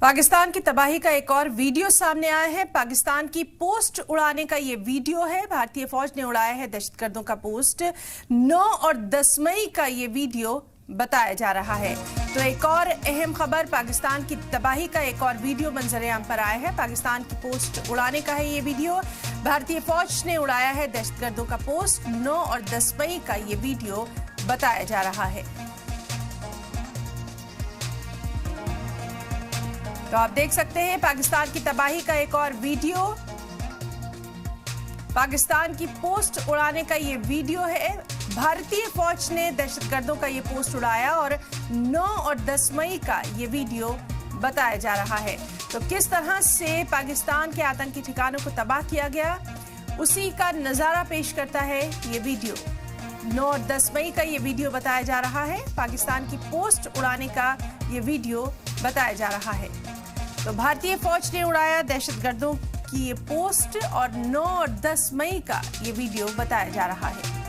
पाकिस्तान की तबाही का एक और वीडियो सामने आया है। पाकिस्तान की पोस्ट उड़ाने का ये वीडियो है। भारतीय फौज ने उड़ाया है दहशतगर्दों का पोस्ट। 9 और 10 मई का ये वीडियो बताया जा रहा है। तो एक और अहम खबर, पाकिस्तान की तबाही का एक और वीडियो मंजर-ए-आम पर आया है। पाकिस्तान की पोस्ट उड़ाने का है ये वीडियो। भारतीय फौज ने उड़ाया है दहशतगर्दों का पोस्ट। 9 और 10 मई का ये वीडियो बताया जा रहा है। तो आप देख सकते हैं पाकिस्तान की तबाही का एक और वीडियो। पाकिस्तान की पोस्ट उड़ाने का ये वीडियो है। भारतीय फौज ने दहशतगर्दों का ये पोस्ट उड़ाया और 9 और 10 मई का ये वीडियो बताया जा रहा है। तो किस तरह से पाकिस्तान के आतंकी ठिकानों को तबाह किया गया, उसी का नजारा पेश करता है ये वीडियो। 9 और 10 मई का ये वीडियो बताया जा रहा है। पाकिस्तान की पोस्ट उड़ाने का ये वीडियो बताया जा रहा है। तो भारतीय फौज ने उड़ाया दहशतगर्दों की ये पोस्ट और 9 और 10 मई का ये वीडियो बताया जा रहा है।